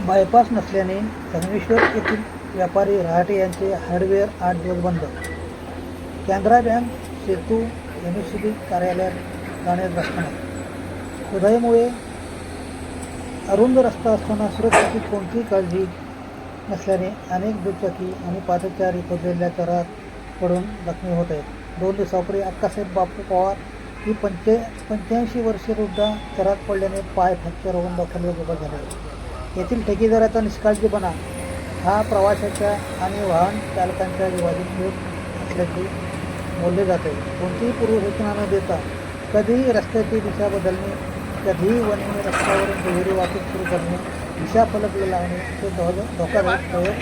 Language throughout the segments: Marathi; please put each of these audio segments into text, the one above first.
बायपास नसल्याने संगमेश्वर येथील व्यापारी रहाटे यांचे हार्डवेअर 8 दिवस बंद. कॅनरा बँक, सेतू, MSCB कार्यालयात जाण्यास रस्ता नाही. खुदाईमुळे अरुंद रस्ता असताना सुरक्षेची कोणतीही काळजी नसल्याने अनेक दुचाकी आणि पादचारी खोदलेल्या चरात पडून जखमी होत आहेत. 2 दिवसापूर्वी अक्कासाहेब बापू पवार ही 85 वर्षे वृद्धा चरात पडल्याने पाय फ्रॅक्चर होऊन दवाखान्यात उभा झाले. येथील ठेकेदाराचा निष्काळजीपणा हा प्रवाशाच्या आणि वाहन चालकांच्या जीवाची खेळ असल्याचे बोलले जाते. कोणतीही पूर्वसूचना न देता कधीही रस्त्याची दिशा बदलणे, कधीही वने रस्त्यावरून दुहेरी वाहतूक सुरू करणे, दिशा फलक लावणे हे धोकादायक प्रयोग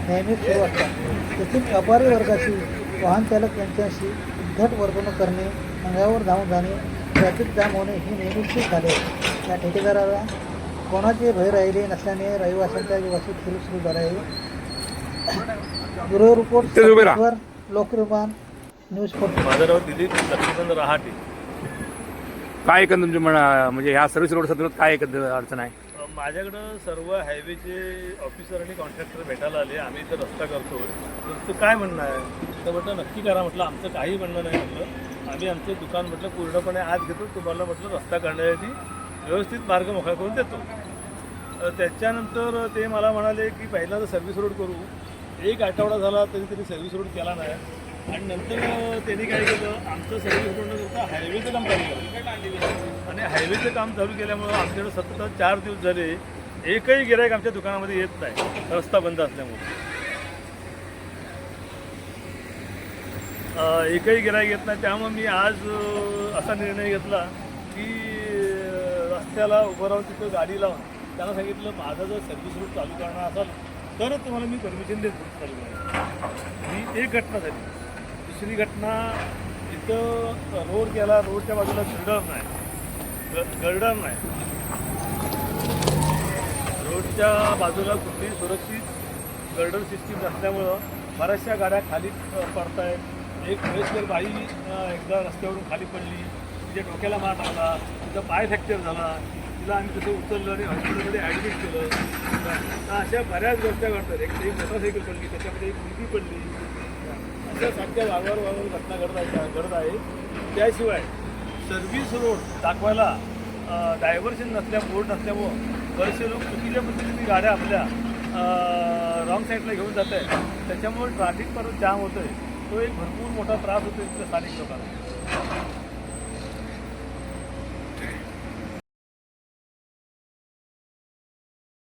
नेहमीच सुरू असतात. तेथील व्यापारी वर्गाशी वाहन चालक यांच्याशी उद्धट वर्तणूक करणे, अंगावर धावून जाणे, ट्रॅफिक जाम होणे ही नेहमीच झाले. या ठेकेदाराला कोणाचे भय राहिले नसल्याने रहिवाशांच्या जीवाशी खेळ सुरू झाला आहे. ब्युरो रिपोर्ट, लोकनिर्माण न्यूज 14. माझं नाव दिलीप लक्ष्मण रहाटे. काय एकंदर तुमची म्हणजे ह्या सर्व्हिस रोड संदर्भात काय एकंदर अडचण आहे? माझ्याकडं सर्व हायवेचे ऑफिसर आणि कॉन्ट्रॅक्टर भेटायला आले. आम्ही इथं रस्ता करतो, तुमचं काय म्हणणं आहे? तर म्हटलं नक्की करा. म्हटलं आमचं काही म्हणणं नाही. म्हटलं आम्ही आमचं दुकान म्हटलं पूर्णपणे आत घेतो, तुम्हाला म्हटलं रस्ता करण्यासाठी व्यवस्थित मार्ग मोकळा करून देतो. त्याच्यानंतर ते मला म्हणाले की पहिला तर सर्व्हिस रोड करू. 1 आठवडा झाला तरी त्यांनी सर्व्हिस रोड केला नाही. आणि नंतर त्यांनी काय केलं, आमचं सर्व्हिस रोड न करता हायवेचं काम चालू केलं. आणि हायवेचं काम चालू केल्यामुळं आमच्याकडे सतत 4 दिवस झाले एकही गिराईक आमच्या दुकानामध्ये येत नाही, रस्ता बंद असल्यामुळे. एकही गिराईक येत नाही. त्यामुळे मी आज असा निर्णय घेतला की रस्त्याला उभं राहून तिथं गाडी लावून त्यांना सांगितलं, माझा जर सर्व्हिस रूट चालू करणार असाल तरच तुम्हाला मी परमिशन देतो चालू करायला. ही एक घटना झाली. दुसरी घटना, इथं रोड केला, रोडच्या बाजूला गर्डर नाही. रोडच्या बाजूला कुठलीही सुरक्षित गर्डर सिस्टीम नसल्यामुळं बऱ्याचशा गाड्या खाली पडत आहेत. एक वयस्कर बाई एकदा रस्त्यावरून खाली पडली, तिच्या डोक्याला मार लागला, तिचा पाय फ्रॅक्चर झाला. तिला आम्ही तसं उचललं आणि हॉस्पिटलमध्ये ॲडमिट केलं. तर अशा बऱ्याच गोष्टी घडतात. एक मोटरसायकल पडली, त्याच्यामध्ये एक मुलगी पडली. अशा सारख्या वारंवार घटना घडत आहे. त्याशिवाय सर्व्हिस रोड दाखवायला डायव्हर्शन बोर्ड नसल्यामुळं बरेचसे लोक चुकीच्या पद्धतीने गाड्या आपल्या रॉंग साईडला घेऊन जात आहेत. त्याच्यामुळे ट्रॅफिक परत जाम होतं आहे. तो एक भरपूर मोठा त्रास होतो इथल्या स्थानिक लोकांना.